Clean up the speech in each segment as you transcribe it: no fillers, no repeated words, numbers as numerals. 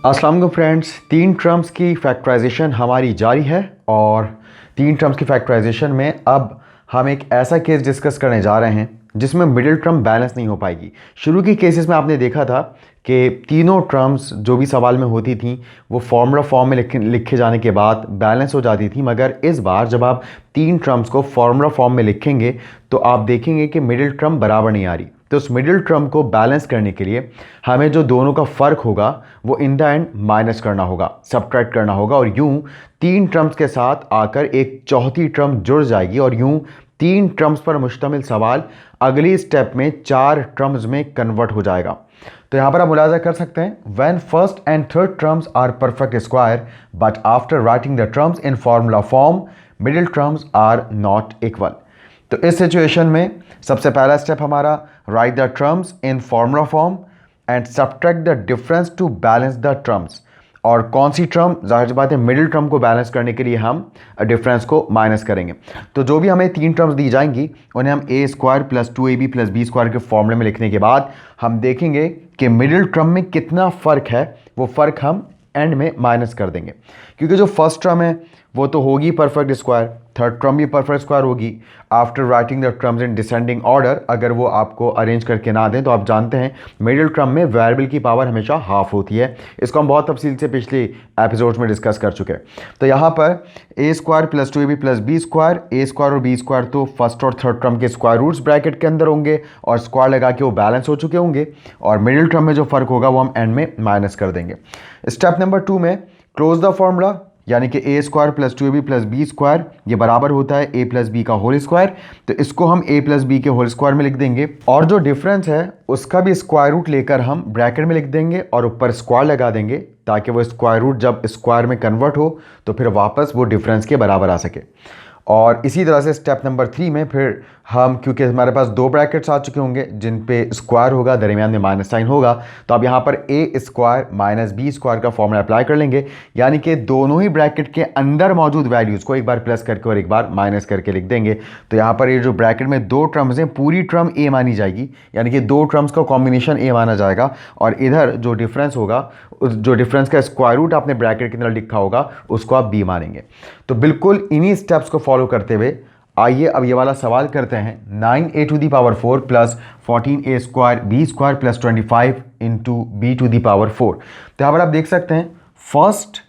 अस्सलाम वालेकुम फ्रेंड्स, तीन टर्म्स की फैक्टराइजेशन हमारी जारी है और तीन टर्म्स की फैक्टराइजेशन में अब हम एक ऐसा केस डिस्कस करने जा रहे हैं जिसमें मिडिल टर्म बैलेंस नहीं हो पाएगी। शुरू की केसेस में आपने देखा था कि तीनों टर्म्स जो भी सवाल में होती थी वो फार्मूला फॉर्म में लिखे जाने के बाद बैलेंस हो जाती थी, मगर इस बार जब आप तीन टर्म्स को फार्मूला फॉर्म में लिखेंगे तो आप देखेंगे कि मिडिल टर्म बराबर नहीं आ रही। तो उस मिडिल टर्म को बैलेंस करने के लिए हमें जो दोनों का फ़र्क होगा वो इन द एंड माइनस करना होगा, सब्ट्रैक्ट करना होगा, और यूं तीन टर्म्स के साथ आकर एक चौथी टर्म जुड़ जाएगी और यूं तीन टर्म्स पर मुश्तमिल सवाल अगली स्टेप में चार टर्म्स में कन्वर्ट हो जाएगा। तो यहाँ पर आप मुलाजा कर सकते हैं, when first and third terms are perfect square but after writing the terms in formula form middle terms are not equal. तो इस सिचुएशन में सबसे पहला स्टेप हमारा write the terms in formula form and subtract the difference to balance the terms. और कौन सी term, जाहिर सी बात है मिडिल टर्म को बैलेंस करने के लिए हम डिफरेंस को माइनस करेंगे। तो जो भी हमें तीन टर्म्स दी जाएंगी उन्हें हम A square plus 2ab plus B square के फॉर्मूले में लिखने के बाद हम देखेंगे कि मिडिल टर्म में कितना फ़र्क है, वो फ़र्क हम एंड में माइनस कर देंगे। क्योंकि जो फर्स्ट टर्म है वो तो होगी परफेक्ट स्क्वायर, थर्ड टर्म भी परफेक्ट स्क्वायर होगी after writing the terms in descending order. अगर वो आपको अरेंज करके ना दें तो आप जानते हैं मिडिल टर्म में वेरिएबल की पावर हमेशा हाफ होती है। इसको हम बहुत तफसील से पिछले एपिसोड्स में डिस्कस कर चुके हैं। तो यहाँ पर A square plus 2ab plus B square, A square और बी स्क्वायर तो फर्स्ट और थर्ड टर्म के स्क्वायर रूट्स ब्रैकेट के अंदर होंगे और स्क्वायर लगा के वो बैलेंस हो चुके होंगे, और मिडिल टर्म में जो फ़र्क होगा वो हम एंड में माइनस कर देंगे। स्टेप नंबर 2 में क्लोज द फॉर्मूला, यानी कि A square plus 2ab plus B square ये बराबर होता है ए प्लस बी का होल स्क्वायर। तो इसको हम ए प्लस बी के होल स्क्वायर में लिख देंगे और जो डिफरेंस है उसका भी स्क्वायर रूट लेकर हम ब्रैकेट में लिख देंगे और ऊपर स्क्वायर लगा देंगे ताकि वो स्क्वायर रूट जब स्क्वायर में कन्वर्ट हो तो फिर वापस वो डिफरेंस के बराबर आ सके। और इसी तरह से स्टेप नंबर 3 में फिर हम, क्योंकि हमारे पास दो ब्रैकेट्स आ चुके होंगे जिन पे स्क्वायर होगा, दरमियान में माइनस साइन होगा, तो अब यहाँ पर A square minus B square का फॉर्मूला अप्लाई कर लेंगे, यानी कि दोनों ही ब्रैकेट के अंदर मौजूद वैल्यूज़ को एक बार प्लस करके और एक बार माइनस करके लिख देंगे। तो यहाँ पर ये जो ब्रैकेट में दो टर्म्स हैं पूरी टर्म ए मानी जाएगी, यानी कि दो टर्म्स का कॉम्बिनेशन ए माना जाएगा, और इधर जो डिफरेंस होगा, उस जो डिफरेंस का स्क्वायर रूट आपने ब्रैकेट के अंदर लिखा होगा उसको आप बी मानेंगे। तो बिल्कुल इन्हीं स्टेप्स को फॉलो करते हुए आइए अब ये वाला सवाल करते हैं। 9a to the power 4 plus 14a square b square plus 25 into b to the power 4। तो यहाँ पर आप देख सकते हैं फर्स्ट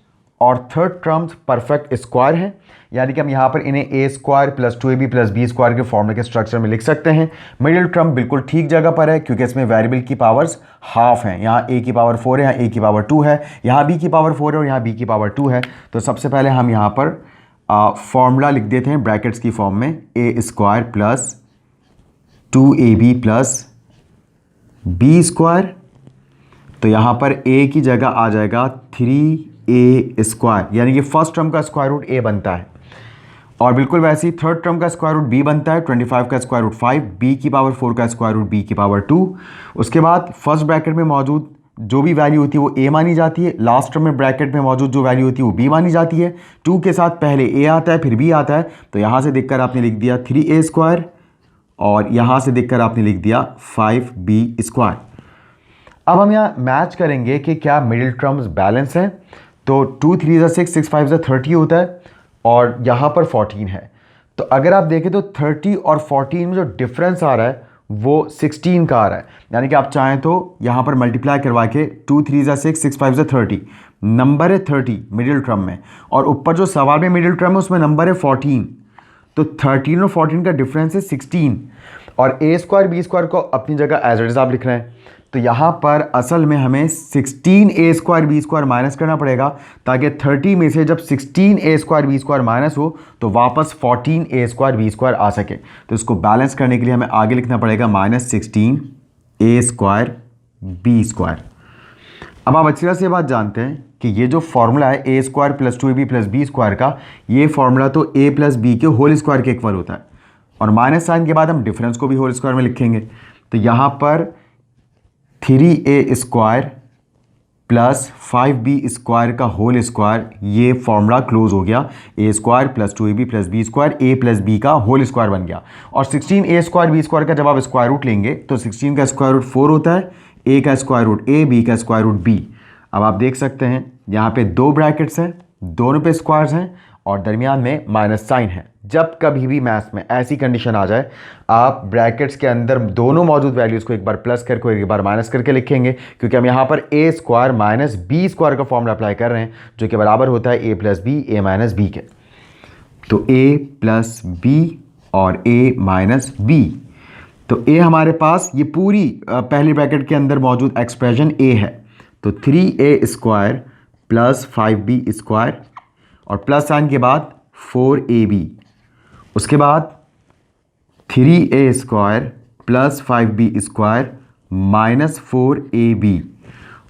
और थर्ड टर्म्स परफेक्ट स्क्वायर हैं, यानी कि हम यहाँ पर इन्हें A square plus 2ab plus B square के फॉर्मूले के स्ट्रक्चर में लिख सकते हैं। मिडिल टर्म बिल्कुल ठीक जगह पर है क्योंकि इसमें वेरिएबल की पावर्स हाफ हैं, यहाँ a की पावर 4 है, यहाँ a की पावर 2 है, यहाँ b की पावर 4 है और यहाँ b की पावर 2 है। तो सबसे पहले हम यहाँ पर फॉर्मूला लिख देते हैं ब्रैकेट्स की फॉर्म में, A square plus 2ab plus B square. तो यहाँ पर a की जगह आ जाएगा 3a स्क्वायर, यानी कि फर्स्ट टर्म का स्क्वायर रूट a बनता है, और बिल्कुल वैसे ही थर्ड टर्म का स्क्वायर रूट b बनता है, 25 का स्क्वायर रूट 5, b की पावर 4 का स्क्वायर रूट b की पावर 2। उसके बाद फर्स्ट ब्रैकेट में मौजूद जो भी वैल्यू होती है वो a मानी जाती है, लास्ट टर्म में ब्रैकेट में मौजूद जो वैल्यू होती है वो b मानी जाती है। 2 के साथ पहले a आता है फिर b आता है, तो यहाँ से देखकर आपने लिख दिया 3a स्क्वायर और यहाँ से देखकर आपने लिख दिया 5b स्क्वायर। अब हम यहाँ मैच करेंगे कि क्या मिडिल टर्म्स बैलेंस हैं। तो 2 3 6 6 5 30 होता है और यहाँ पर 14 है। तो अगर आप देखें तो 30 और 14 में जो डिफरेंस आ रहा है वो 16 का आ रहा है, यानी कि आप चाहें तो यहाँ पर मल्टीप्लाई करवा के 2 3 6 6 5 30 नंबर है 30 मिडिल टर्म में, और ऊपर जो सवाल में मिडिल टर्म है उसमें नंबर है 14। तो 13 और 14 का डिफरेंस है 16, और ए स्क्वायर बी स्क्वायर को अपनी जगह एज इट इज आप लिख रहे हैं। तो यहाँ पर असल में हमें 16a square b square minus करना पड़ेगा ताकि 30 में से जब 16a square b square minus हो तो वापस 14a स्क्वायर बी स्क्वायर आ सके। तो इसको बैलेंस करने के लिए हमें आगे लिखना पड़ेगा -16a स्क्वायर बी स्क्वायर। अब आप अच्छी तरह से बात जानते हैं कि ये जो फॉर्मूला है a square plus 2ab plus B square का, ये फॉर्मूला तो a प्लस बी के होल स्क्वायर के इक्वल होता है, और माइनस साइन के बाद हम डिफरेंस को भी होल स्क्वायर में लिखेंगे। तो यहाँ पर 3a स्क्वायर प्लस 5b² का होल स्क्वायर, ये फॉर्मूला क्लोज हो गया। a² plus 2ab plus b² a plus b का होल स्क्वायर बन गया। और 16a² b² का जब आप स्क्वायर रूट लेंगे तो 16 का स्क्वायर रूट 4 होता है, a का स्क्वायर रूट a, b का स्क्वायर रूट b। अब आप देख सकते हैं यहाँ पे दो ब्रैकेट्स हैं, दोनों पे स्क्वायर्स हैं और दरमियान में माइनस साइन है। जब कभी भी मैथ्स में ऐसी कंडीशन आ जाए, आप ब्रैकेट्स के अंदर दोनों मौजूद वैल्यूज़ को एक बार प्लस करके एक बार माइनस करके लिखेंगे, क्योंकि हम यहाँ पर a² माइनस b² का फॉर्मूला अप्लाई कर रहे हैं, जो कि बराबर होता है a plus b a minus b के। तो a प्लस बी और a माइनस बी। तो a हमारे पास ये पूरी पहली ब्रैकेट के अंदर मौजूद एक्सप्रेशन a है, तो 3a² प्लस 5b² और प्लस साइन के बाद 4ab, उसके बाद 3a² plus 5b² minus 4ab।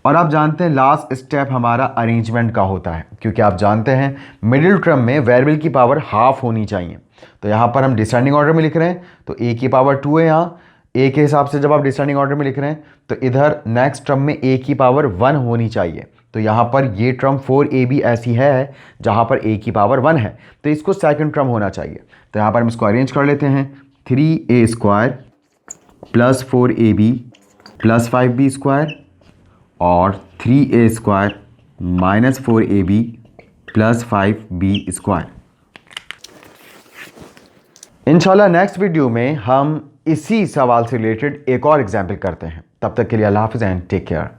और आप जानते हैं लास्ट स्टेप हमारा अरेंजमेंट का होता है, क्योंकि आप जानते हैं मिडिल टर्म में वेरिएबल की पावर हाफ होनी चाहिए। तो यहाँ पर हम डिसेंडिंग ऑर्डर में लिख रहे हैं, तो a की पावर 2 है। यहाँ a के हिसाब से जब आप डिसेंडिंग ऑर्डर में लिख रहे हैं तो इधर नेक्स्ट टर्म में a की पावर 1 होनी चाहिए। तो यहाँ पर ये टर्म 4ab ऐसी है जहाँ पर a की पावर 1 है, तो इसको सेकंड टर्म होना चाहिए। तो यहाँ पर हम इसको अरेंज कर लेते हैं, 3a² plus 4ab plus 5b² और 3a² minus 4ab plus 5b²। इंशाल्लाह नेक्स्ट वीडियो में हम इसी सवाल से रिलेटेड एक और एग्जाम्पल करते हैं। तब तक के लिए अल्लाह हाफ़िज़ एंड टेक केयर।